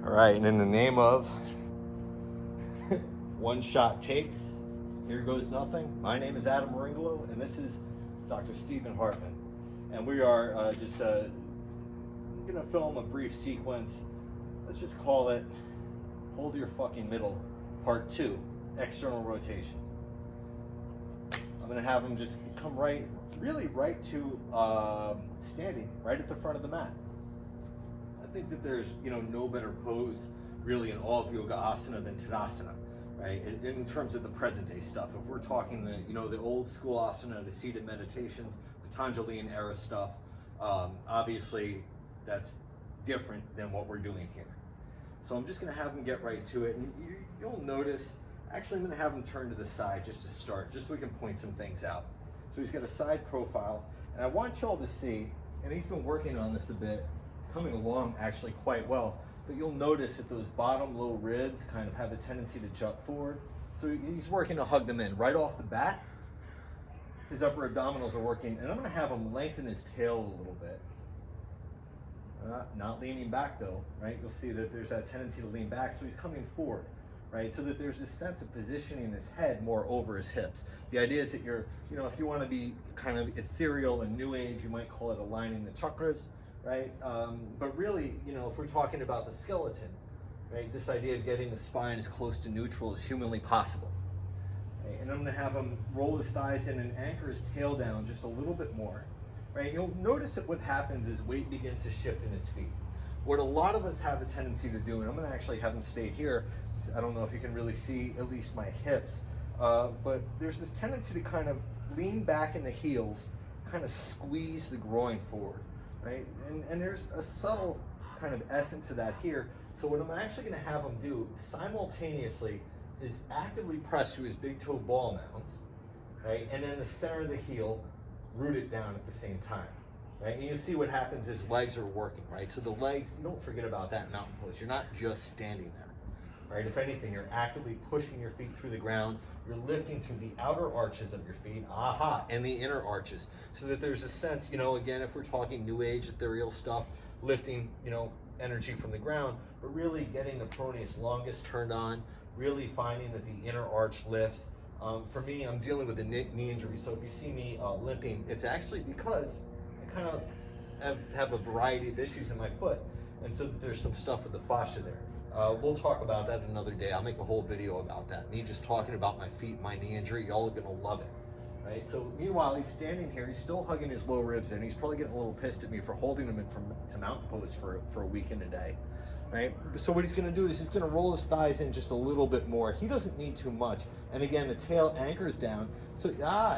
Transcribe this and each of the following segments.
All right, and in the name of one shot takes, here goes nothing. My name is Adam Meringolo, and this is Dr. Stephen Hartman. And we are just gonna film a brief sequence. Let's just call it Hold Your Fucking Middle, Part 2, External Rotation. I'm gonna have him just come really right to standing, right at the front of the mat. I think that there's no better pose really in all of yoga asana than Tadasana, right? In terms of the present day stuff. If we're talking the old school asana, the seated meditations, Patanjalian era stuff, obviously that's different than what we're doing here. So I'm just gonna have him get right to it, and you'll notice, actually I'm gonna have him turn to the side just to start, just so we can point some things out. So he's got a side profile, and I want y'all to see, and he's been working on this a bit, it's coming along actually quite well, but you'll notice that those bottom low ribs kind of have a tendency to jut forward. So he's working to hug them in. Right off the bat, his upper abdominals are working, and I'm gonna have him lengthen his tail a little bit. Not leaning back though, right? You'll see that there's that tendency to lean back, so he's coming forward, right? So that there's this sense of positioning his head more over his hips. The idea is that you're, if you want to be kind of ethereal and new age, you might call it aligning the chakras, right? But really, if we're talking about the skeleton, right? This idea of getting the spine as close to neutral as humanly possible. Right? And I'm going to have him roll his thighs in and anchor his tail down just a little bit more. Right? You'll notice that what happens is weight begins to shift in his feet. What a lot of us have a tendency to do, and I'm going to actually have him stay here. I don't know if you can really see at least my hips, but there's this tendency to kind of lean back in the heels, kind of squeeze the groin forward, right? And there's a subtle kind of essence to that here. So what I'm actually going to have him do simultaneously is actively press to his big toe ball mounds, right? And then the center of the heel, root it down at the same time, right? And you see what happens is legs are working, right? So the legs, you don't forget about that mountain pose. You're not just standing there, right? If anything, you're actively pushing your feet through the ground. You're lifting through the outer arches of your feet, and the inner arches, so that there's a sense, again, if we're talking new age ethereal stuff, lifting, energy from the ground, but really getting the pronaos longus turned on, really finding that the inner arch lifts. For me, I'm dealing with a knee injury, so if you see me limping, it's actually because I kind of have a variety of issues in my foot, and so there's some stuff with the fascia there. We'll talk about that another day. I'll make a whole video about that. Me just talking about my feet, my knee injury, y'all are gonna love it, right? So meanwhile, he's standing here, he's still hugging his low ribs in. He's probably getting a little pissed at me for holding him in to mountain pose for a week and a day. Right? So what he's going to do is he's going to roll his thighs in just a little bit more. He doesn't need too much. And again, the tail anchors down. So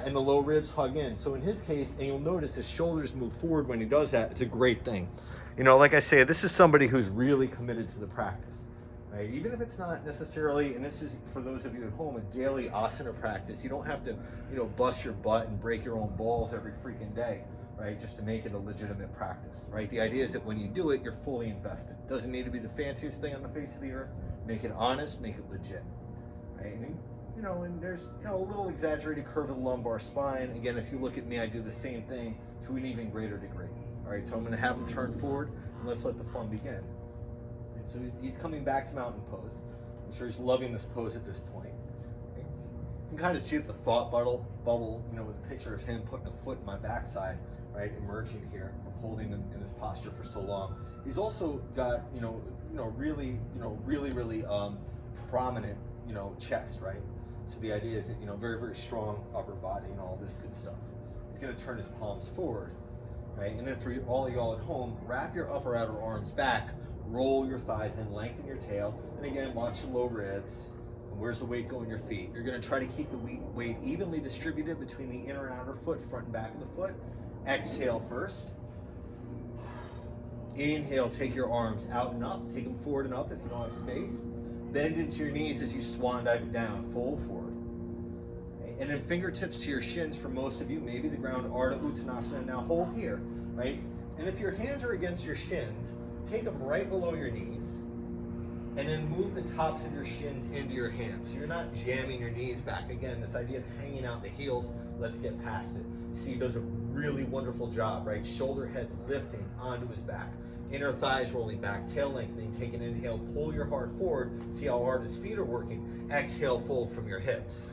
and the low ribs hug in. So in his case, and you'll notice his shoulders move forward when he does that. It's a great thing. Like I say, this is somebody who's really committed to the practice. Right? Even if it's not necessarily, and this is for those of you at home, a daily asana practice. You don't have to, bust your butt and break your own balls every freaking day. Right, just to make it a legitimate practice, right? The idea is that when you do it, you're fully invested. Doesn't need to be the fanciest thing on the face of the earth. Make it honest, make it legit, right? And and there's a little exaggerated curve of the lumbar spine. Again, if you look at me, I do the same thing to an even greater degree. All right, so I'm going to have him turn forward, and let's let the fun begin. And so he's coming back to mountain pose. I'm sure he's loving this pose at this point. Okay? You can kind of see the thought bubble, with a picture of him putting a foot in my backside. Right, emerging here from holding him in this posture for so long. He's also got, really prominent, chest, right? So the idea is that, very, very strong upper body and all this good stuff. He's going to turn his palms forward, right? And then for all of y'all at home, wrap your upper outer arms back, roll your thighs in, lengthen your tail, and again, watch the low ribs. And where's the weight go in your feet? You're going to try to keep the weight evenly distributed between the inner and outer foot, front and back of the foot. Exhale first. Inhale, take your arms out and up. Take them forward and up if you don't have space. Bend into your knees as you swan dive down. Fold forward. Okay. And then fingertips to your shins for most of you. Maybe the ground, Ardha Chandrasana. Now hold here, right? And if your hands are against your shins, take them right below your knees. And then move the tops of your shins into your hands. So you're not jamming your knees back. Again, this idea of hanging out the heels, let's get past it. See, he does a really wonderful job, right? Shoulder heads lifting onto his back. Inner thighs rolling back, tail lengthening. Take an inhale, pull your heart forward. See how hard his feet are working. Exhale, fold from your hips.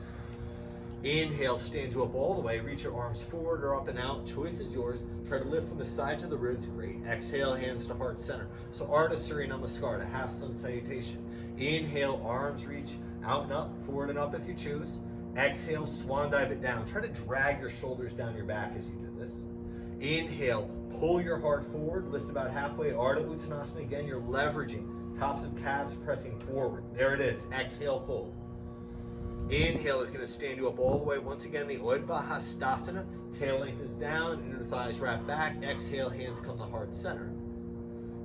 Inhale, stand you up all the way. Reach your arms forward or up and out. Choice is yours. Try to lift from the side to the ribs. Great. Exhale, hands to heart center. So Ardha Namaskar, half sun salutation. Inhale, arms reach out and up, forward and up if you choose. Exhale, swan dive it down. Try to drag your shoulders down your back as you do this. Inhale, pull your heart forward, lift about halfway. Ardha Uttanasana. Again, you're leveraging tops of calves pressing forward. There it is. Exhale, fold. Inhale is going to stand you up all the way. Once again, the Ardha Hastasana. Tail lengthens down, inner thighs wrap back. Exhale, hands come to heart center.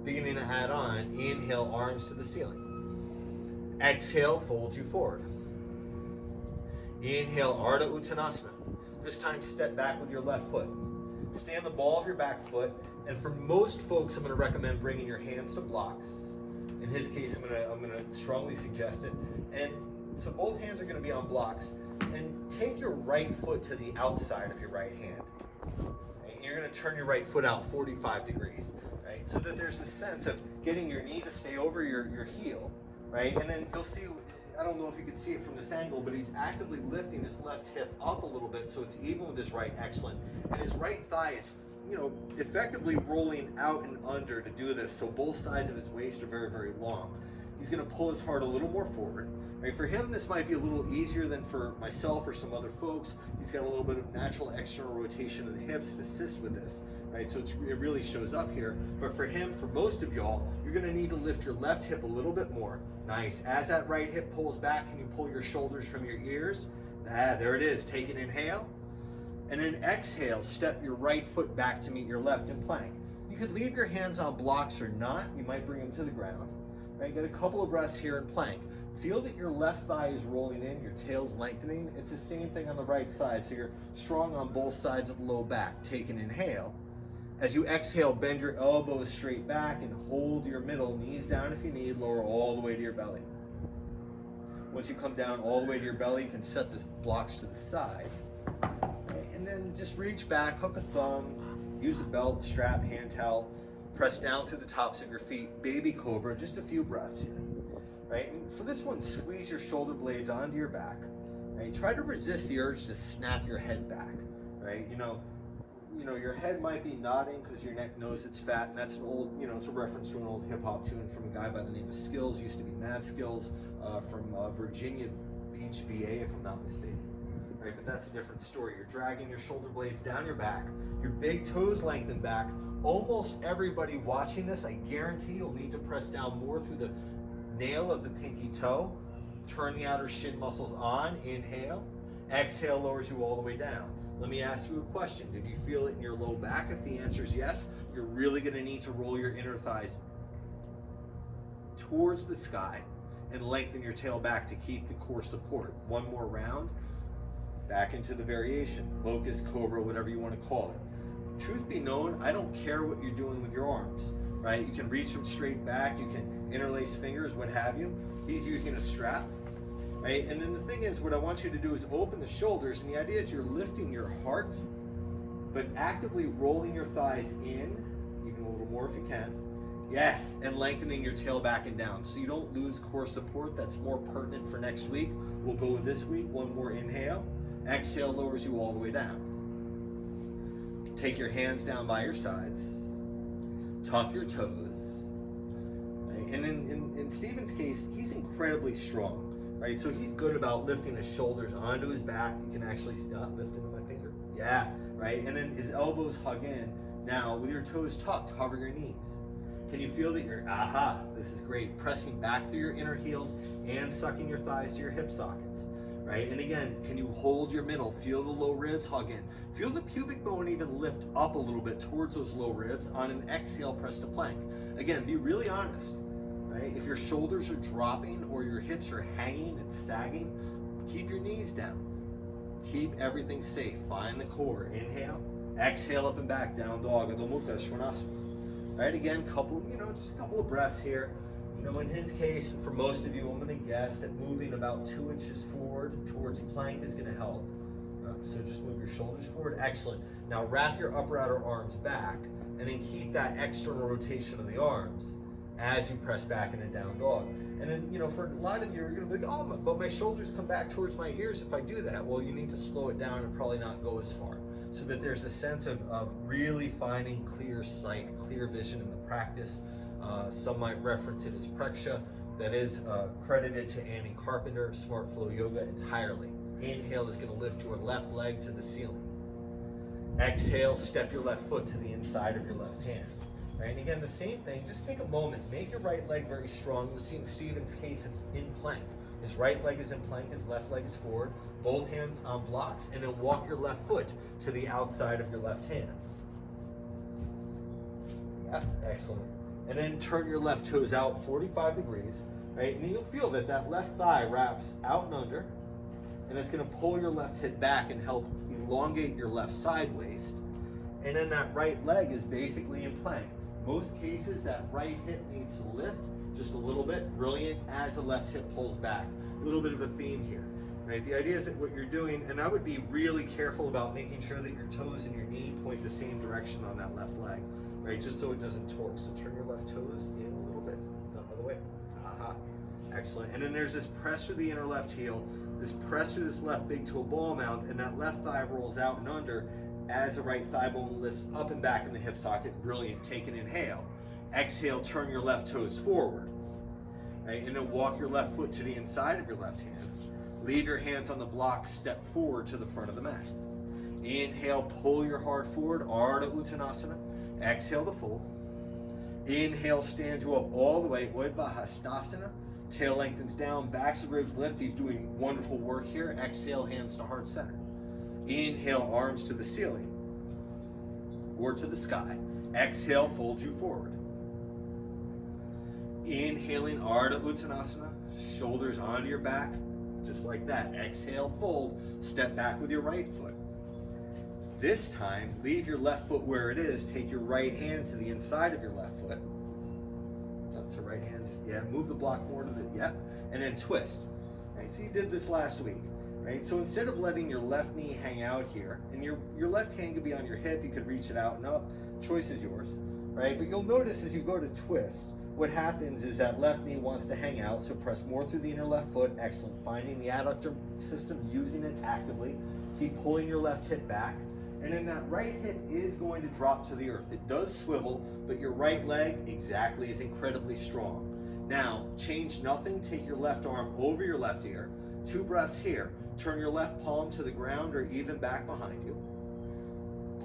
Beginning to add on. Inhale, arms to the ceiling. Exhale, fold you forward. Inhale, Ardha Uttanasana. This time, step back with your left foot. Stand the ball of your back foot, and for most folks, I'm going to recommend bringing your hands to blocks. In his case, I'm going to strongly suggest it. And so both hands are going to be on blocks, and take your right foot to the outside of your right hand. Right? You're going to turn your right foot out 45 degrees, right? So that there's a sense of getting your knee to stay over your heel, right? And then you'll see, I don't know if you can see it from this angle, but he's actively lifting his left hip up a little bit so it's even with his right. Excellent. And his right thigh is, effectively rolling out and under to do this. So both sides of his waist are very, very long. He's going to pull his heart a little more forward. Right? For him, this might be a little easier than for myself or some other folks. He's got a little bit of natural external rotation in the hips to assist with this. Right? So it really shows up here. But for him, for most of y'all, you're going to need to lift your left hip a little bit more. Nice. As that right hip pulls back, can you pull your shoulders from your ears? There it is. Take an inhale. And then exhale, step your right foot back to meet your left in plank. You could leave your hands on blocks or not. You might bring them to the ground. Right? Get a couple of breaths here in plank. Feel that your left thigh is rolling in, your tail's lengthening. It's the same thing on the right side. So you're strong on both sides of the low back. Take an inhale. As you exhale, bend your elbows straight back and hold your middle, knees down if you need, lower all the way to your belly. Once you come down all the way to your belly, you can set the blocks to the side. Okay, and then just reach back, hook a thumb, use a belt, strap, hand towel, press down through the tops of your feet, baby cobra, just a few breaths here. Right? And for this one, squeeze your shoulder blades onto your back. Right? Try to resist the urge to snap your head back. Right? Your head might be nodding because your neck knows it's fat, and that's an old, it's a reference to an old hip hop tune from a guy by the name of Skills, used to be Mad Skills, from Virginia Beach, VA, if I'm not mistaken. Right, but that's a different story. You're dragging your shoulder blades down your back, your big toes lengthen back. Almost everybody watching this, I guarantee you'll need to press down more through the nail of the pinky toe. Turn the outer shin muscles on, inhale. Exhale lowers you all the way down. Let me ask you a question. Did you feel it in your low back? If the answer is yes, you're really going to need to roll your inner thighs towards the sky and lengthen your tail back to keep the core support. One more round. Back into the variation. Locust, cobra, whatever you want to call it. Truth be known, I don't care what you're doing with your arms. Right? You can reach them straight back. You can interlace fingers, what have you. He's using a strap. Right? And then the thing is, what I want you to do is open the shoulders, and the idea is you're lifting your heart, but actively rolling your thighs in, even a little more if you can. Yes, and lengthening your tail back and down, so you don't lose core support. That's more pertinent for next week. We'll go with this week. One more inhale. Exhale lowers you all the way down. Take your hands down by your sides. Tuck your toes. Right? And in Stephen's case, he's incredibly strong. Right, so he's good about lifting his shoulders onto his back. You can actually lift into my finger. Yeah, right. And then his elbows hug in. Now, with your toes tucked, hover your knees. Can you feel that you're, this is great. Pressing back through your inner heels and sucking your thighs to your hip sockets. Right, and again, can you hold your middle? Feel the low ribs hug in. Feel the pubic bone even lift up a little bit towards those low ribs. On an exhale, press to plank. Again, be really honest. Right? If your shoulders are dropping or your hips are hanging and sagging, keep your knees down. Keep everything safe. Find the core. Inhale. Exhale up and back. Down dog. Adho Mukha Svanasana. Right? Again, just a couple of breaths here. In his case, for most of you, I'm going to guess that moving about 2 inches forward towards plank is going to help. So just move your shoulders forward. Excellent. Now wrap your upper outer arms back. and then keep that external rotation of the arms as you press back in a down dog. And then, you know, for a lot of you, you're gonna be like, oh, but my shoulders come back towards my ears if I do that. Well, you need to slow it down and probably not go as far, so that there's a sense of really finding clear sight, clear vision in the practice. Some might reference it as Preksha. That is credited to Annie Carpenter, Smart Flow Yoga entirely. Inhale is gonna lift your left leg to the ceiling. Exhale, step your left foot to the inside of your left hand. Right? And again, the same thing, just take a moment, make your right leg very strong. You'll see in Stephen's case, it's in plank. His right leg is in plank, his left leg is forward, both hands on blocks, and then walk your left foot to the outside of your left hand. Yeah, excellent. And then turn your left toes out 45 degrees, right? And you'll feel that that left thigh wraps out and under, and it's gonna pull your left hip back and help elongate your left side waist. And then that right leg is basically in plank. Most cases, that right hip needs to lift just a little bit. Brilliant as the left hip pulls back. A little bit of a theme here, right? The idea is that what you're doing, and I would be really careful about making sure that your toes and your knee point the same direction on that left leg, right? Just so it doesn't torque. So turn your left toes in a little bit, the other way. Aha, excellent. And then there's this press through the inner left heel, this press through this left big toe ball mount, and that left thigh rolls out and under as the right thigh bone lifts up and back in the hip socket. Brilliant. Take an inhale. Exhale, turn your left toes forward. Right? And then walk your left foot to the inside of your left hand. Leave your hands on the block, step forward to the front of the mat. Inhale, pull your heart forward, Ardha Chandrasana. Exhale to fold. Inhale, stands you up all the way, Virabhadrasana. Tail lengthens down, backs of ribs lift. He's doing wonderful work here. Exhale, hands to heart center. Inhale, arms to the ceiling or to the sky. Exhale, folds you forward. Inhaling, Ardha Uttanasana, shoulders onto your back, just like that. Exhale, fold, step back with your right foot. This time, leave your left foot where it is. Take your right hand to the inside of your left foot. That's the right hand, just, move the block more to the, and then twist. Right, so you did this last week. Right? So instead of letting your left knee hang out here, and your left hand could be on your hip, you could reach it out and up, choice is yours, right? But you'll notice as you go to twist, what happens is that left knee wants to hang out, so press more through the inner left foot, excellent. Finding the adductor system, using it actively, keep pulling your left hip back, and then that right hip is going to drop to the earth. It does swivel, but your right leg exactly is incredibly strong. Now, change nothing, take your left arm over your left ear, 2 breaths here. Turn your left palm to the ground or even back behind you.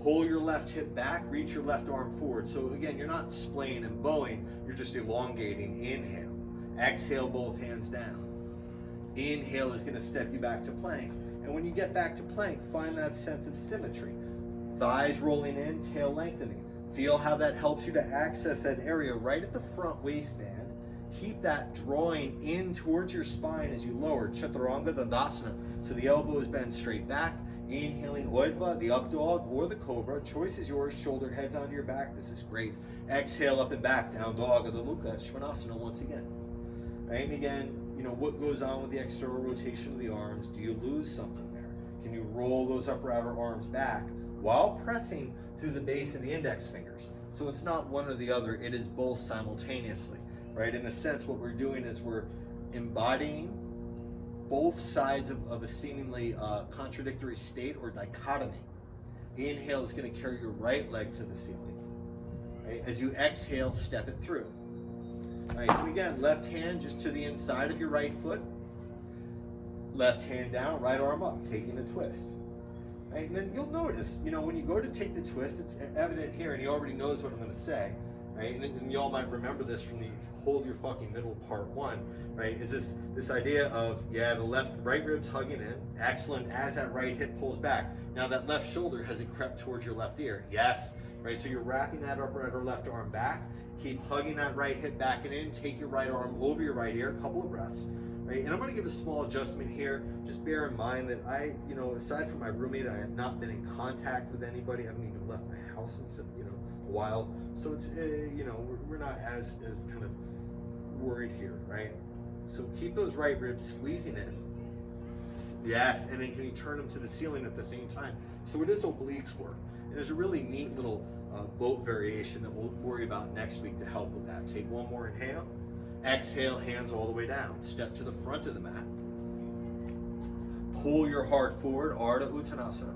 Pull your left hip back, reach your left arm forward. So again, you're not splaying and bowing, you're just elongating. Inhale. Exhale, both hands down. Inhale is gonna step you back to plank. And when you get back to plank, find that sense of symmetry. Thighs rolling in, tail lengthening. Feel how that helps you to access that area right at the front waistband. Keep that drawing in towards your spine as you lower, Chaturanga Dandasana. So the elbow is bent straight back. Inhaling Urdhva, the up dog or the cobra. Choice is yours, shoulder heads onto your back. This is great. Exhale, up and back, down dog, Adho Mukha, Svanasana once again. Right, and again, you know, what goes on with the external rotation of the arms? Do you lose something there? Can you roll those upper outer arms back while pressing through the base of the index fingers? So it's not one or the other, it is both simultaneously. Right? In a sense, what we're doing is we're embodying both sides of a seemingly contradictory state or dichotomy. Inhale is going to carry your right leg to the ceiling. Right? As you exhale, step it through. Nice. And again, left hand just to the inside of your right foot. Left hand down, right arm up, taking the twist. Right? And then you'll notice, you know, when you go to take the twist, it's evident here, and he already knows what I'm going to say. Right? And y'all might remember this from the hold your fucking middle part 1, right? Is this idea of, the right ribs hugging in, excellent, as that right hip pulls back. Now that left shoulder, has it crept towards your left ear? Yes, right? So you're wrapping that upper or left arm back, keep hugging that right hip back and in, take your right arm over your right ear, a couple of breaths, right? And I'm gonna give a small adjustment here. Just bear in mind that I, aside from my roommate, I have not been in contact with anybody. I haven't even left my house in a while. So it's, we're not as kind of worried here, right? So keep those right ribs squeezing in. Yes, and then can you turn them to the ceiling at the same time? So it is obliques work. And there's a really neat little boat variation that we'll worry about next week to help with that. Take one more inhale. Exhale, hands all the way down. Step to the front of the mat. Pull your heart forward, Ardha Chandrasana.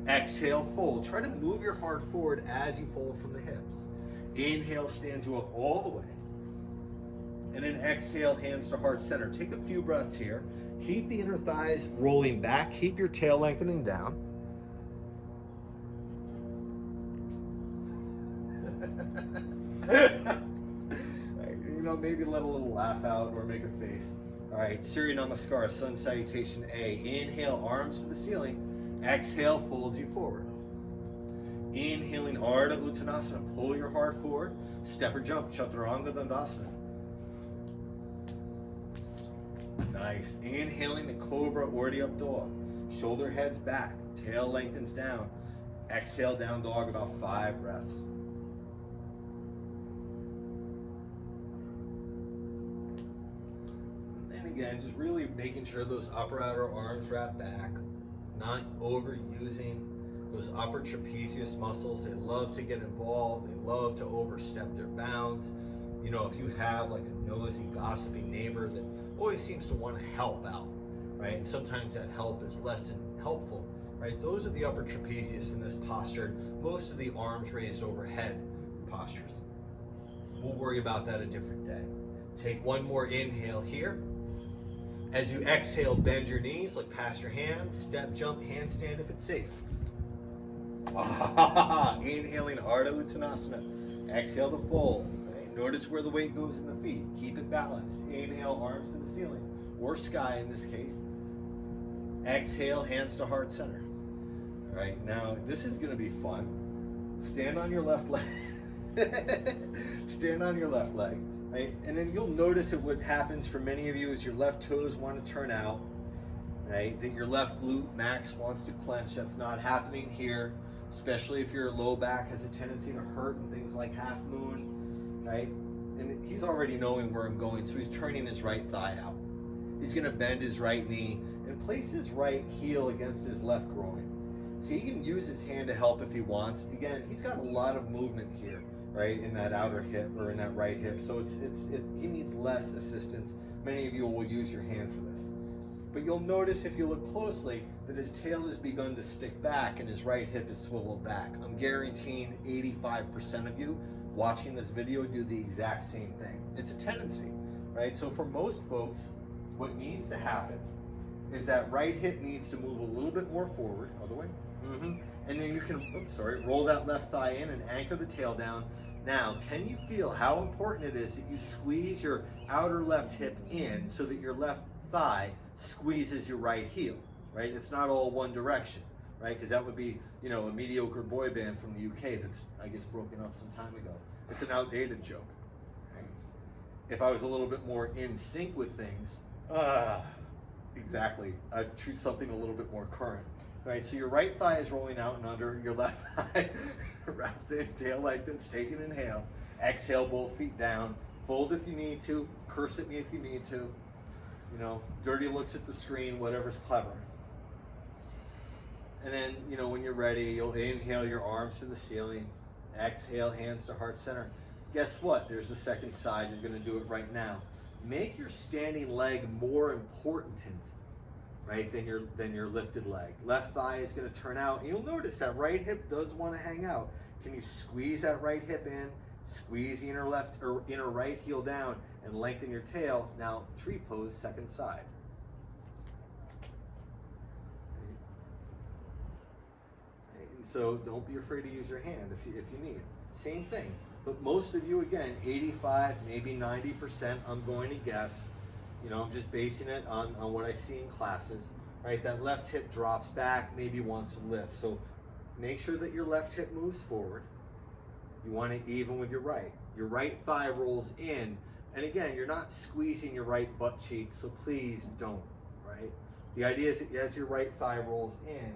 Exhale, fold. Try to move your heart forward as you fold from the hips. Inhale, stands you up all the way. And then exhale, hands to heart center. Take a few breaths here. Keep the inner thighs rolling back. Keep your tail lengthening down. Maybe let a little laugh out or make a face. All right, Surya Namaskar, Sun Salutation A. Inhale, arms to the ceiling. Exhale, folds you forward. Inhaling, Ardha Uttanasana. Pull your heart forward. Step or jump, Chaturanga Dandasana. Nice. Inhaling the Cobra Ordi Up Dog. Shoulder heads back. Tail lengthens down. Exhale, down dog, about 5 breaths. Again, just really making sure those upper outer arms wrap back, not overusing those upper trapezius muscles. They love to get involved. They love to overstep their bounds. You know, if you have like a nosy, gossiping neighbor that always seems to want to help out, right? And sometimes that help is less than helpful, right? Those are the upper trapezius in this posture. Most of the arms raised overhead postures. We'll worry about that a different day. Take one more inhale here. As you exhale, bend your knees, look past your hands, step, jump, handstand if it's safe. Inhaling, Ardha Uttanasana. Exhale to fold. Right? Notice where the weight goes in the feet. Keep it balanced. Inhale, arms to the ceiling, or sky in this case. Exhale, hands to heart center. All right, now this is gonna be fun. Stand on your left leg. Stand on your left leg. Right? And then you'll notice that what happens for many of you is your left toes want to turn out, right? That your left glute max wants to clench. That's not happening here, especially if your low back has a tendency to hurt and things like half moon, right? And he's already knowing where I'm going, so he's turning his right thigh out. He's going to bend his right knee and place his right heel against his left groin. So he can use his hand to help if he wants. Again, he's got a lot of movement here, right, in that outer hip or in that right hip. So he needs less assistance. Many of you will use your hand for this. But you'll notice if you look closely that his tail has begun to stick back and his right hip is swiveled back. I'm guaranteeing 85% of you watching this video do the exact same thing. It's a tendency, right? So for most folks, what needs to happen is that right hip needs to move a little bit more forward, other way. And then you can, roll that left thigh in and anchor the tail down. Now, can you feel how important it is that you squeeze your outer left hip in so that your left thigh squeezes your right heel, right? It's not all one direction, right? Because that would be, you know, a mediocre boy band from the UK that's, I guess, broken up some time ago. It's an outdated joke, right? If I was a little bit more in sync with things, exactly, I'd choose something a little bit more current. Right, so your right thigh is rolling out and under, your left thigh wraps in, tail lengthens, take an inhale. Exhale, both feet down. Fold if you need to, curse at me if you need to. You know, dirty looks at the screen, whatever's clever. And then, you know, when you're ready, you'll inhale your arms to the ceiling. Exhale, hands to heart center. Guess what? There's the second side. You're gonna do it right now. Make your standing leg more important, right, than your lifted leg. Left thigh is going to turn out, and you'll notice that right hip does want to hang out. Can you squeeze that right hip in, squeeze the inner left or inner right heel down, and lengthen your tail? Now, tree pose, second side. Right. And so don't be afraid to use your hand if you need. Same thing. But most of you, again, 85, maybe 90%, I'm going to guess, you know, I'm just basing it on what I see in classes, right? That left hip drops back, maybe wants to lift. So make sure that your left hip moves forward. You want it even with your right. Your right thigh rolls in. And again, you're not squeezing your right butt cheek, so please don't, right? The idea is that as your right thigh rolls in,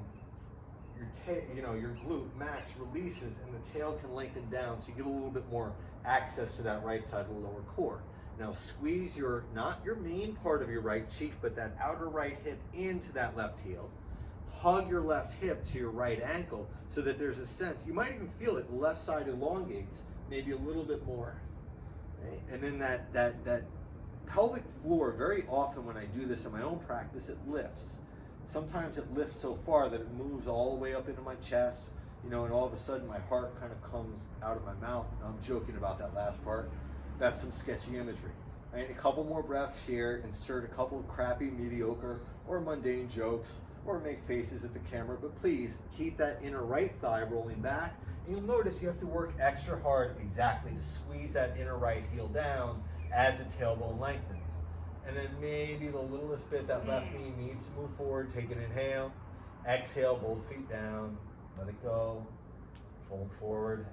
your glute max releases and the tail can lengthen down so you get a little bit more access to that right side of the lower core. Now squeeze not your main part of your right cheek, but that outer right hip into that left heel. Hug your left hip to your right ankle so that there's a sense, you might even feel it, the left side elongates, maybe a little bit more. Right? And then that pelvic floor, very often when I do this in my own practice, it lifts. Sometimes it lifts so far that it moves all the way up into my chest, and all of a sudden my heart kind of comes out of my mouth. And I'm joking about that last part. That's some sketchy imagery. Right? A couple more breaths here, insert a couple of crappy, mediocre, or mundane jokes, or make faces at the camera, but please keep that inner right thigh rolling back. And you'll notice you have to work extra hard exactly to squeeze that inner right heel down as the tailbone lengthens. And then maybe the littlest bit that left knee needs to move forward. Take an inhale, exhale, both feet down, let it go, fold forward,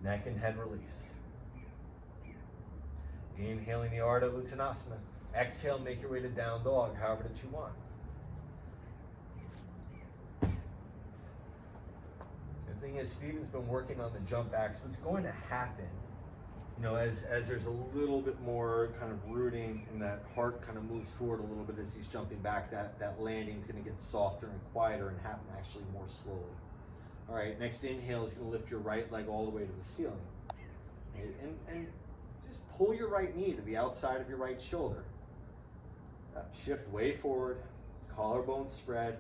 neck and head release. Inhaling the Ardha Chandrasana. Exhale, make your way to down dog, however that you want. The thing is, Stephen's been working on the jump back, so what's going to happen, as there's a little bit more kind of rooting and that heart kind of moves forward a little bit as he's jumping back, that landing's going to get softer and quieter and happen actually more slowly. All right, next inhale is going to lift your right leg all the way to the ceiling. Right? And just pull your right knee to the outside of your right shoulder. Shift way forward, collarbone spread.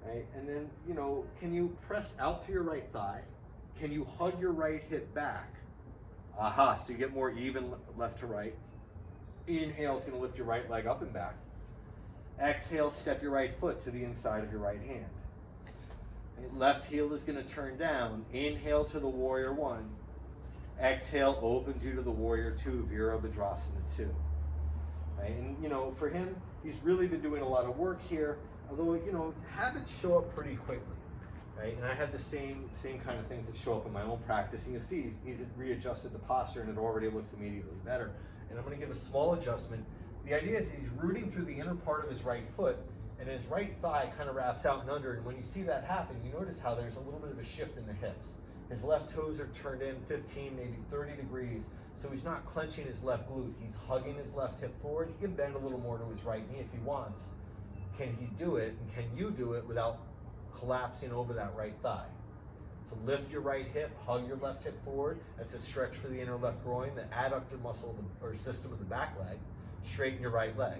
Right? And then, can you press out through your right thigh? Can you hug your right hip back? Aha, so you get more even left to right. Inhale is going to lift your right leg up and back. Exhale, step your right foot to the inside of your right hand. Right? Left heel is going to turn down. Inhale to the Warrior One. Exhale opens you to the Warrior Two, Virabhadrasana II. Right? And, for him, he's really been doing a lot of work here. Although, habits show up pretty quickly, right? And I have the same kind of things that show up in my own practice. And you see, he's readjusted the posture and it already looks immediately better. And I'm going to give a small adjustment. The idea is he's rooting through the inner part of his right foot and his right thigh kind of wraps out and under. And when you see that happen, you notice how there's a little bit of a shift in the hips. His left toes are turned in 15, maybe 30 degrees. So he's not clenching his left glute. He's hugging his left hip forward. He can bend a little more to his right knee if he wants. Can he do it, and can you do it without collapsing over that right thigh? So lift your right hip, hug your left hip forward. That's a stretch for the inner left groin, the adductor muscle or system of the back leg. Straighten your right leg.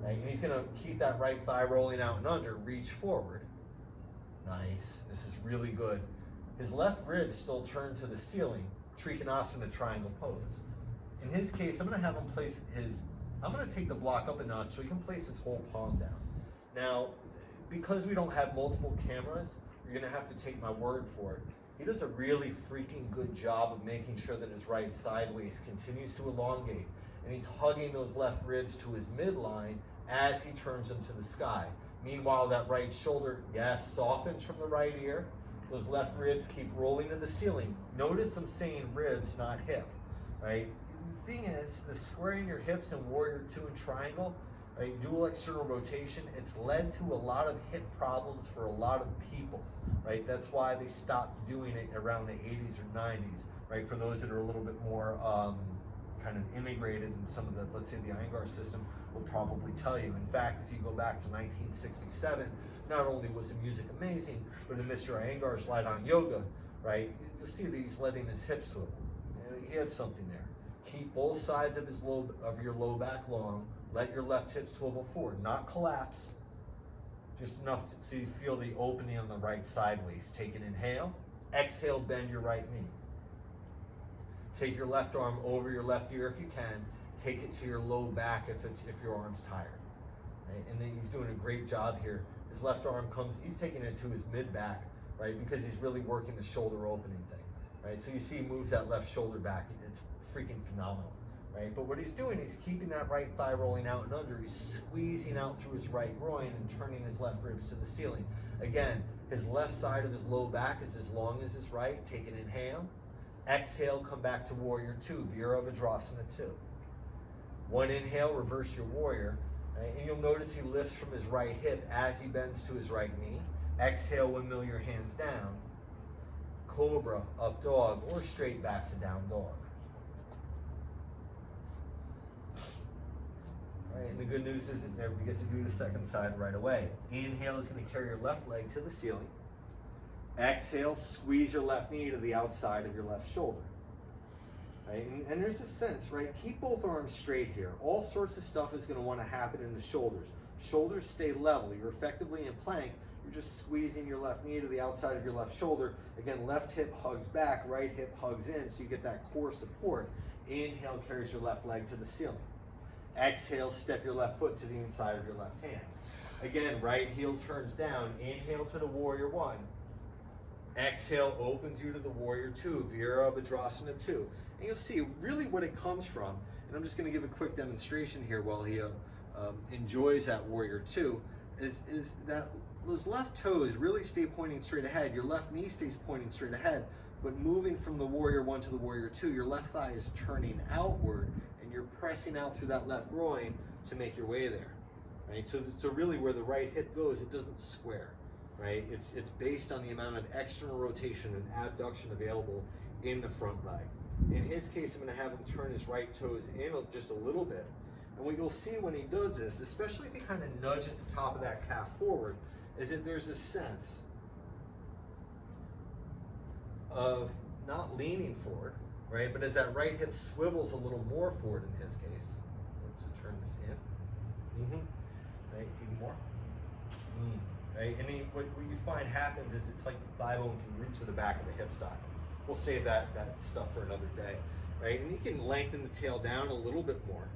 Right? And he's going to keep that right thigh rolling out and under. Reach forward. Nice. This is really good. His left ribs still turned to the ceiling. Trikonasana triangle pose. In his case, I'm going to have him place I'm going to take the block up a notch so he can place his whole palm down. Now, because we don't have multiple cameras, you're going to have to take my word for it. He does a really freaking good job of making sure that his right side waist continues to elongate. And he's hugging those left ribs to his midline as he turns them to the sky. Meanwhile, that right shoulder, yes, softens from the right ear. Those left ribs keep rolling to the ceiling. Notice I'm saying ribs, not hip, right? The thing is, the squaring your hips in Warrior Two and Triangle, right, dual external rotation, it's led to a lot of hip problems for a lot of people, right? That's why they stopped doing it around the 80s or 90s, right? For those that are a little bit more kind of immigrated in some of the, let's say the Iyengar system will probably tell you. In fact, if you go back to 1967, not only was the music amazing, but in Mr. Iyengar's Light on Yoga, right, you'll see that he's letting his hips swivel. He had something there. Keep both sides of your low back long. Let your left hip swivel forward, not collapse. Just enough so you feel the opening on the right side waist. Take an inhale. Exhale, bend your right knee. Take your left arm over your left ear if you can. Take it to your low back if your arm's tired. Right? And then he's doing a great job here. His left arm he's taking it to his mid back, right? Because he's really working the shoulder opening thing, right? So you see he moves that left shoulder back. It's freaking phenomenal, right? But what he's doing, he's keeping that right thigh rolling out and under. He's squeezing out through his right groin and turning his left ribs to the ceiling. Again, his left side of his low back is as long as his right. Take an inhale. Exhale, come back to Warrior Two, Virabhadrasana II. One inhale, reverse your warrior. Right? And you'll notice he lifts from his right hip as he bends to his right knee. Exhale, windmill your hands down. Cobra, up dog, or straight back to down dog. Right, and the good news is that we get to do the second side right away. Inhale is going to carry your left leg to the ceiling. Exhale, squeeze your left knee to the outside of your left shoulder. Right? And there's a sense, right? Keep both arms straight here. All sorts of stuff is going to want to happen in the shoulders. Shoulders stay level. You're effectively in plank. You're just squeezing your left knee to the outside of your left shoulder. Again, left hip hugs back, right hip hugs in, so you get that core support. Inhale carries your left leg to the ceiling. Exhale, step your left foot to the inside of your left hand. Again, right heel turns down. Inhale to the warrior one. Exhale opens you to the warrior two, Virabhadrasana II. And you'll see really what it comes from, and I'm just going to give a quick demonstration here while he enjoys that warrior two, is that those left toes really stay pointing straight ahead. Your left knee stays pointing straight ahead, but moving from the warrior one to the warrior two, your left thigh is turning outward, and you're pressing out through that left groin to make your way there. Right? So really where the right hip goes, it doesn't square. Right? It's based on the amount of external rotation and abduction available in the front leg. In his case, I'm going to have him turn his right toes in just a little bit. And what you'll see when he does this, especially if he kind of nudges the top of that calf forward, is that there's a sense of not leaning forward, right? But as that right hip swivels a little more forward in his case. So turn this in. Right? Even more. Right? And what you find happens is it's like the thigh bone can root to the back of the hip side. We'll save that stuff for another day. Right? And you can lengthen the tail down a little bit more.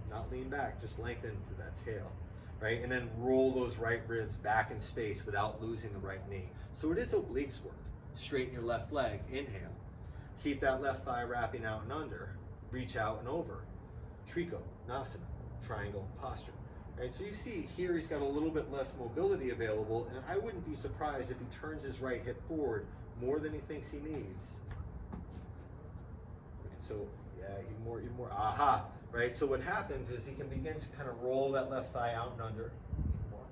Not lean back, just lengthen to that tail. Right? And then roll those right ribs back in space without losing the right knee. So it is obliques work. Straighten your left leg, inhale. Keep that left thigh wrapping out and under. Reach out and over. Trikonasana, triangle posture. Right, so you see here he's got a little bit less mobility available, and I wouldn't be surprised if he turns his right hip forward more than he thinks he needs. Right, so yeah, even more, aha. Right, so what happens is he can begin to kind of roll that left thigh out and under, even more.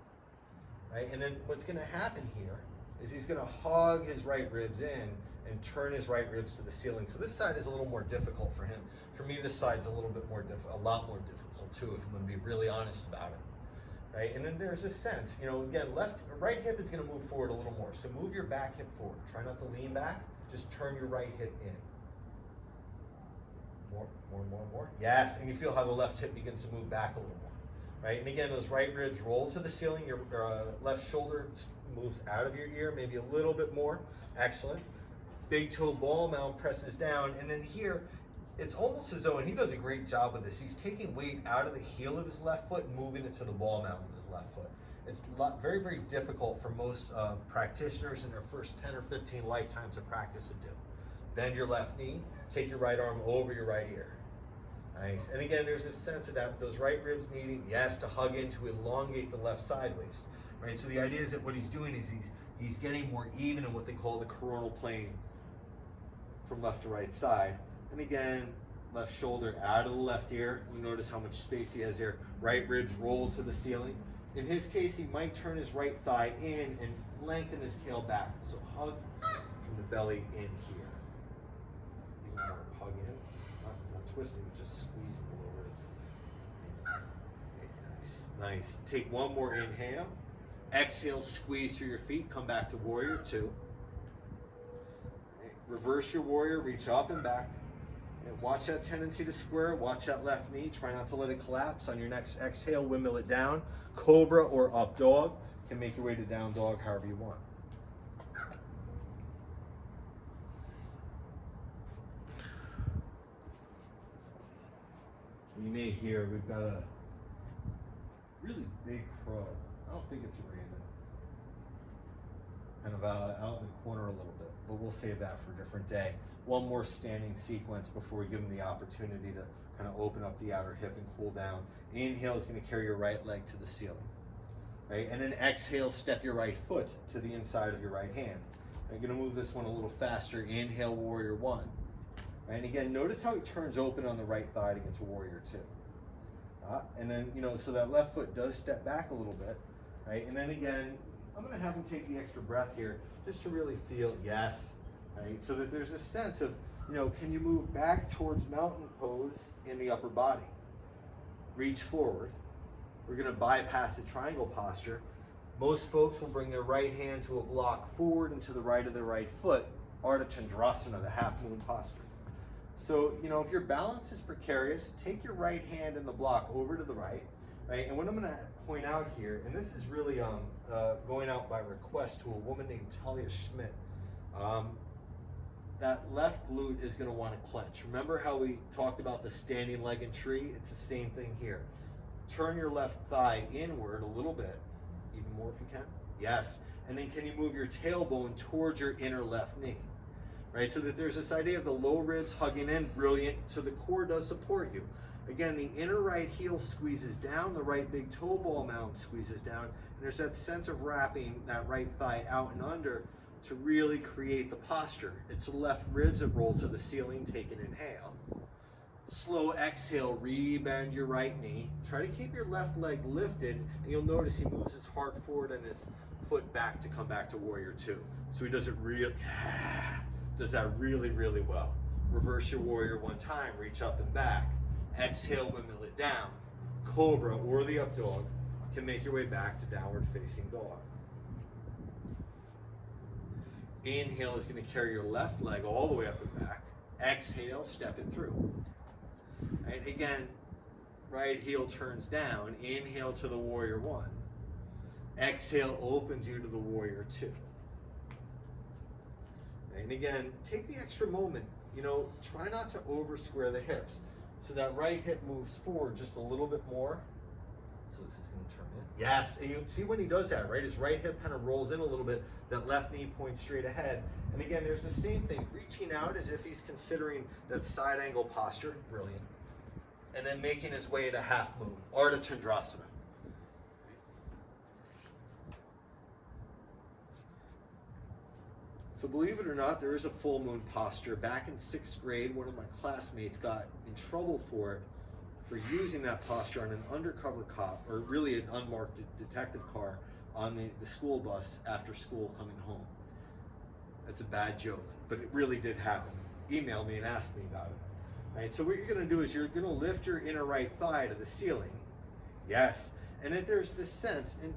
Right, and then what's going to happen here is he's going to hug his right ribs in and turn his right ribs to the ceiling. So this side is a little more difficult for him. For me, this side's a little bit more a lot more difficult too, if I'm going to be really honest about it. Right? And then there's this sense, again, right hip is going to move forward a little more. So move your back hip forward. Try not to lean back. Just turn your right hip in. More. Yes, and you feel how the left hip begins to move back a little more. Right? And again, those right ribs roll to the ceiling. Your left shoulder moves out of your ear, maybe a little bit more. Excellent. Big toe ball mound presses down, and then here, it's almost as though, and he does a great job with this, he's taking weight out of the heel of his left foot and moving it to the ball mound of his left foot. It's very, very difficult for most practitioners in their first 10 or 15 lifetimes of practice to do. Bend your left knee, take your right arm over your right ear. Nice. And again, there's this sense of those right ribs needing, yes, to hug in to elongate the left sideways. Right? So the idea is that what he's doing is he's getting more even in what they call the coronal plane from left to right side. And again, left shoulder out of the left ear. You notice how much space he has there. Right ribs roll to the ceiling. In his case, he might turn his right thigh in and lengthen his tail back. So hug from the belly in here. Even more, hug in. Not twisting, but just squeezing the lower ribs. Okay, nice. Take one more inhale. Exhale, squeeze through your feet. Come back to warrior two. Okay. Reverse your warrior, reach up and back. And watch that tendency to square, watch that left knee, try not to let it collapse. On your next exhale, windmill it down. Cobra or up dog. You can make your way to down dog however you want. You may hear we've got a really big crow. I don't think it's a raven. Kind of out in the corner a little bit, but we'll save that for a different day. One more standing sequence before we give him the opportunity to kind of open up the outer hip and cool down. Inhale is going to carry your right leg to the ceiling. Right? And then exhale, step your right foot to the inside of your right hand. I'm going to move this one a little faster. Inhale, warrior one. Right? And again, notice how he turns open on the right thigh against warrior two. And then, so that left foot does step back a little bit. Right? And then again, I'm going to have him take the extra breath here just to really feel, yes. Right? So that there's a sense of, can you move back towards mountain pose in the upper body? Reach forward. we're gonna bypass the triangle posture. Most folks will bring their right hand to a block forward and to the right of their right foot, Ardha Chandrasana, the half moon posture. So, if your balance is precarious, take your right hand in the block over to the right, right? And what I'm gonna point out here, and this is really going out by request to a woman named Talia Schmidt, that left glute is gonna wanna clench. Remember how we talked about the standing leg and tree? It's the same thing here. Turn your left thigh inward a little bit, even more if you can. Yes, and then can you move your tailbone towards your inner left knee? Right, so that there's this idea of the low ribs hugging in, brilliant, so the core does support you. Again, the inner right heel squeezes down, the right big toe ball mound squeezes down, and there's that sense of wrapping that right thigh out and under to really create the posture. It's the left ribs that roll to the ceiling, take an inhale. Slow exhale, re-bend your right knee. Try to keep your left leg lifted, and you'll notice he moves his heart forward and his foot back to come back to warrior two. So he does it does that really, really well. Reverse your warrior one time, reach up and back. Exhale, windmill it down. Cobra or the up dog can make your way back to downward facing dog. Inhale is going to carry your left leg all the way up and back. Exhale, step it through. Right, again, right heel turns down. Inhale to the warrior one. Exhale opens you to the warrior two. And again, take the extra moment, try not to over square the hips. So that right hip moves forward just a little bit more. So this is going to turn in. Yes, and you see when he does that, right? His right hip kind of rolls in a little bit, that left knee points straight ahead. And again, there's the same thing, reaching out as if he's considering that side angle posture, brilliant. And then making his way to half moon, Ardha Chandrasana. So believe it or not, there is a full moon posture. Back in 6th grade, one of my classmates got in trouble for using that posture on an undercover cop, or really an unmarked detective car on the school bus after school coming home. That's a bad joke, but it really did happen. Email me and ask me about it. Right, so what you're gonna do is you're gonna lift your inner right thigh to the ceiling. Yes, and then there's this sense, and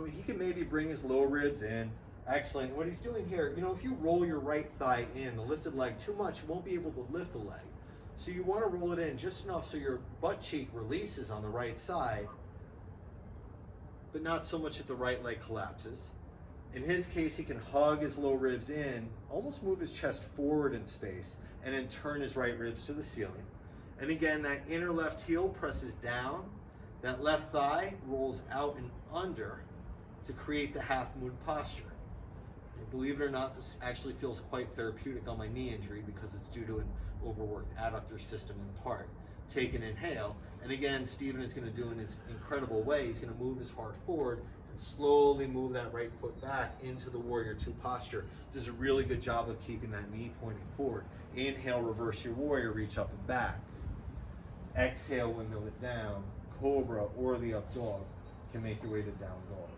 he can maybe bring his low ribs in. Excellent. What he's doing here, if you roll your right thigh in, the lifted leg too much, you won't be able to lift the leg. So you want to roll it in just enough so your butt cheek releases on the right side, but not so much that the right leg collapses. In his case, he can hug his low ribs in, almost move his chest forward in space, and then turn his right ribs to the ceiling. And again, that inner left heel presses down, that left thigh rolls out and under to create the half moon posture. Believe it or not, this actually feels quite therapeutic on my knee injury because it's due to an overworked adductor system in part. Take an inhale, and again, Stephen is going to do in his incredible way, he's going to move his heart forward and slowly move that right foot back into the warrior two posture. Does a really good job of keeping that knee pointing forward. Inhale, reverse your warrior, reach up and back. Exhale, windmill it down. Cobra or the up dog can make your way to down dog.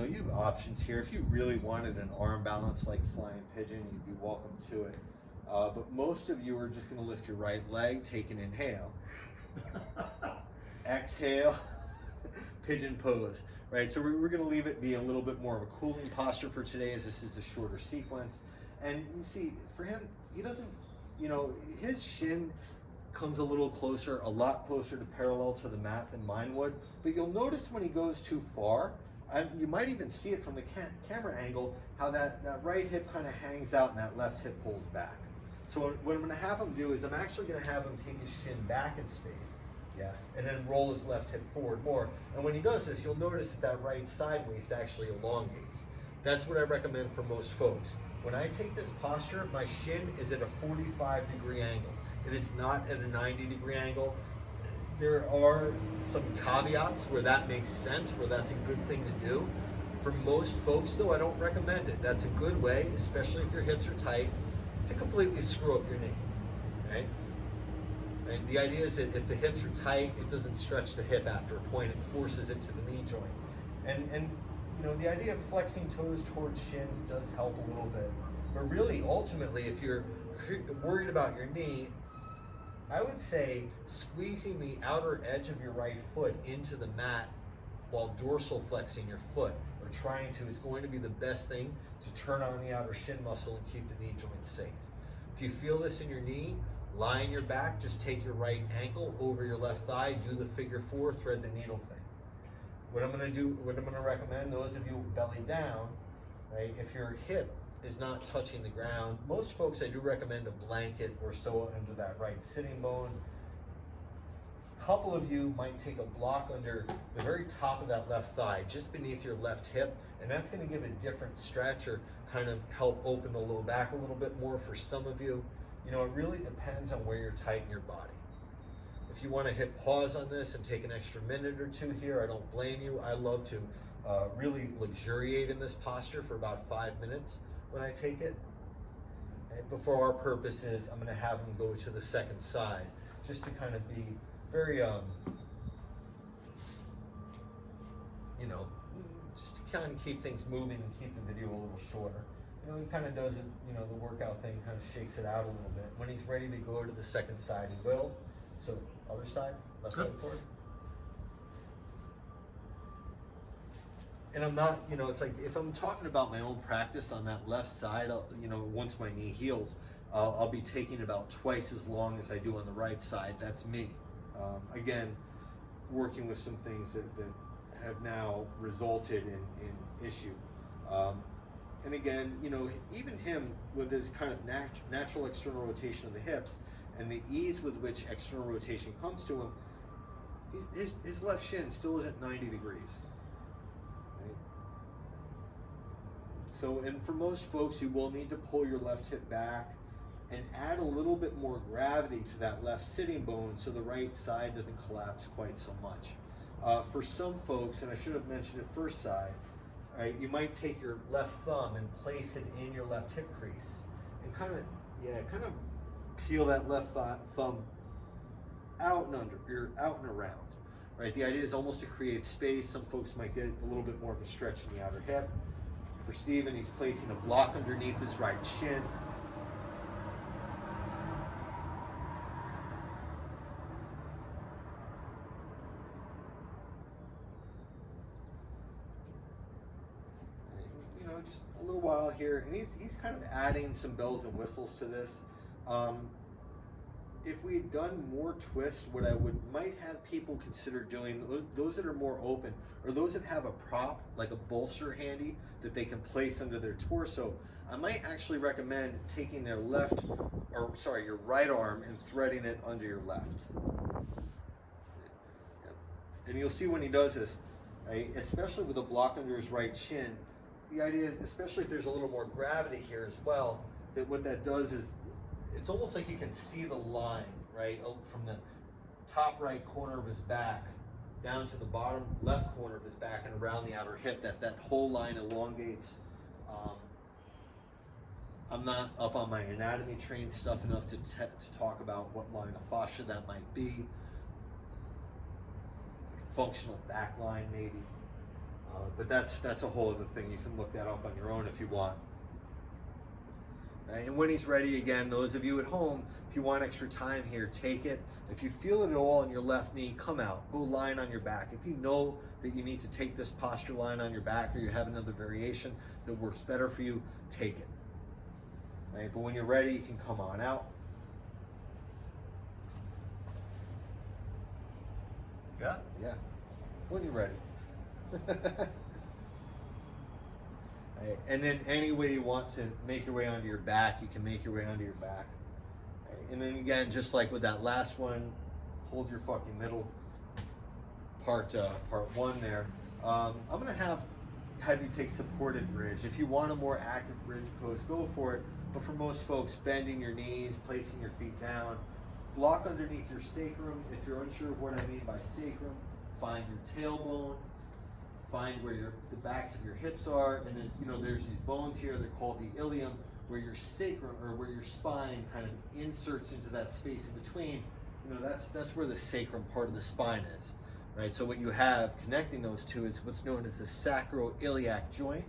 You have options here. If you really wanted an arm balance like flying pigeon, you'd be welcome to it. But most of you are just going to lift your right leg, take an inhale. Exhale, pigeon pose. Right, so we're going to leave it be a little bit more of a cooling posture for today, as this is a shorter sequence. And you see, for him, he doesn't, his shin comes a lot closer to parallel to the mat than mine would. But you'll notice when he goes too far, you might even see it from the camera angle, how that right hip kind of hangs out and that left hip pulls back. So what I'm going to have him do is I'm actually going to have him take his shin back in space, yes, and then roll his left hip forward more. And when he does this, you'll notice that right side waist actually elongates. That's what I recommend for most folks. When I take this posture, my shin is at a 45-degree angle. It is not at a 90-degree angle. There are some caveats where that makes sense, where that's a good thing to do. For most folks, though, I don't recommend it. That's a good way, especially if your hips are tight, to completely screw up your knee, right? Right? The idea is that if the hips are tight, it doesn't stretch the hip after a point. It forces it to the knee joint. And the idea of flexing toes towards shins does help a little bit. But really, ultimately, if you're worried about your knee, I would say squeezing the outer edge of your right foot into the mat while dorsal flexing your foot, or trying to, is going to be the best thing to turn on the outer shin muscle and keep the knee joint safe. If you feel this in your knee, lie on your back, just take your right ankle over your left thigh, do the figure 4, thread the needle thing. What I'm gonna recommend, those of you belly down, right, if your hip is not touching the ground, most folks, I do recommend a blanket or so under that right sitting bone. A couple of you might take a block under the very top of that left thigh, just beneath your left hip, and that's gonna give a different stretch or kind of help open the low back a little bit more for some of you. You know, it really depends on where you're tight in your body. If you want to hit pause on this and take an extra minute or two here, I don't blame you. I love to really luxuriate in this posture for about 5 minutes when I take it. And before our purposes, I'm going to have them go to the second side, just to kind of be very, you know, just to kind of keep things moving and keep the video a little shorter. You know, he kind of does it, you know, the workout thing, kind of shakes it out a little bit. When he's ready to go to the second side, he will. So, other side, left leg forward. And I'm not, you know, it's like, if I'm talking about my own practice on that left side, you know, once my knee heals, I'll be taking about twice as long as I do on the right side. That's me. Again, working with some things that have now resulted in issue. And again, you know, even him with his kind of natural external rotation of the hips and the ease with which external rotation comes to him, his left shin still isn't 90 degrees. Right? So, and for most folks, you will need to pull your left hip back and add a little bit more gravity to that left sitting bone so the right side doesn't collapse quite so much. For some folks, and I should have mentioned it first side, right, you might take your left thumb and place it in your left hip crease and kind of peel that left thumb out and under, you're out and around, right? The idea is almost to create space. Some folks might get a little bit more of a stretch in the outer hip. For Stephen, he's placing a block underneath his right shin. You know, just a little while here, and he's kind of adding some bells and whistles to this. If we had done more twists, what I might have people consider doing, those that are more open, or those that have a prop, like a bolster handy, that they can place under their torso, I might actually recommend taking their your right arm and threading it under your left. And you'll see when he does this, right, especially with a block under his right shin, the idea is, especially if there's a little more gravity here as well, that what that does is, it's almost like you can see the line, right, from the top right corner of his back down to the bottom left corner of his back and around the outer hip. That whole line elongates. I'm not up on my anatomy trained stuff enough to talk about what line of fascia that might be. Functional back line maybe. But that's a whole other thing. You can look that up on your own if you want. Right? And when he's ready, again, those of you at home, if you want extra time here, take it. If you feel it at all in your left knee, come out, go lying on your back. If you know that you need to take this posture line on your back, or you have another variation that works better for you, take it. Right? But when you're ready, you can come on out. Yeah? Yeah. When you're ready. Right. And then any way you want to make your way onto your back, you can make your way onto your back. Right. And then again, just like with that last one, hold your fucking middle part one there. I'm gonna have you take supported bridge. If you want a more active bridge pose, go for it. But for most folks, bending your knees, placing your feet down, block underneath your sacrum. If you're unsure of what I mean by sacrum, find your tailbone. Find where the backs of your hips are, and then, you know, there's these bones here, they're called the ilium, where your sacrum, or where your spine kind of inserts into that space in between. You know, that's where the sacrum part of the spine is, right? So what you have connecting those two is what's known as the sacroiliac joint,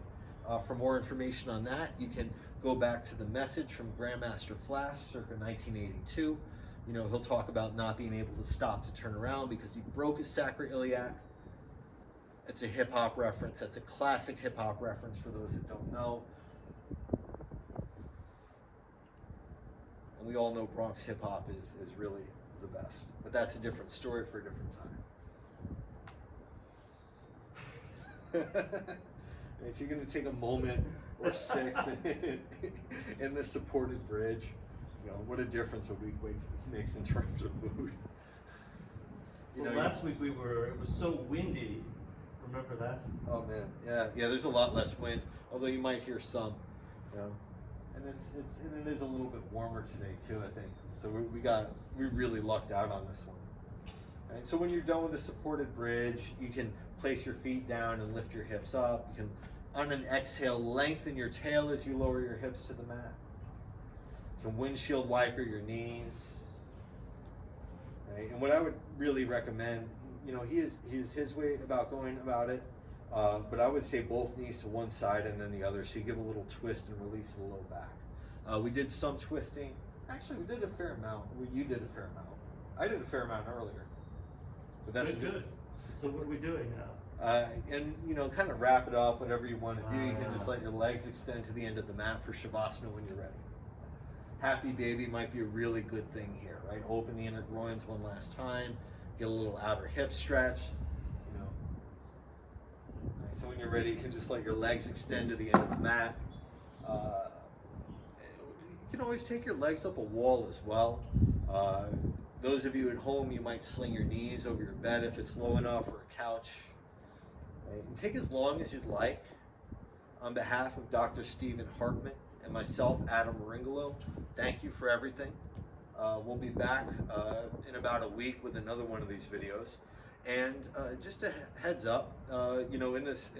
For more information on that, you can go back to the message from Grandmaster Flash circa 1982. You know, he'll talk about not being able to stop to turn around because he broke his sacroiliac. It's a hip hop reference. That's a classic hip hop reference for those that don't know. And we all know Bronx hip hop is really the best. But that's a different story for a different time. And so you're going to take a moment or 6 in the supported bridge. You know, what a difference a week makes in terms of mood. You well, know, last week it was so windy. Remember that? Oh man, yeah. There's a lot less wind, although you might hear some. You know, and it is a little bit warmer today too, I think. So we really lucked out on this one. Right? So when you're done with the supported bridge, you can place your feet down and lift your hips up. You can, on an exhale, lengthen your tail as you lower your hips to the mat. You can windshield wiper your knees. Right? And what I would really recommend, you know, he is his way about going about it, but I would say both knees to one side and then the other, so you give a little twist and release of the low back. We did some twisting. Actually, we did a fair amount. You did a fair amount. I did a fair amount earlier. But that's good. So what are we doing now? And you know, kind of wrap it up, whatever you want to do. You can just let your legs extend to the end of the mat for Shavasana when you're ready. Happy baby might be a really good thing here, right? Open the inner groins one last time. Get a little outer hip stretch, you know. Right, so when you're ready, you can just let your legs extend to the end of the mat. You can always take your legs up a wall as well. Those of you at home, you might sling your knees over your bed if it's low enough, or a couch. Right? And take as long as you'd like. On behalf of Dr. Stephen Hartman and myself, Adam Meringolo, thank you for everything. We'll be back in about a week with another one of these videos. And just a heads up, you know, in this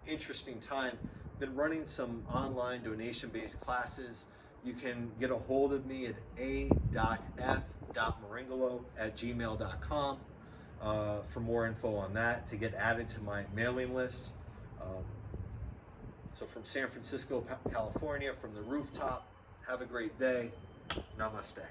interesting time, been running some online donation-based classes. You can get a hold of me at a.f.meringolo@gmail.com for more info on that, to get added to my mailing list. So from San Francisco, California, from the rooftop, have a great day. Namaste.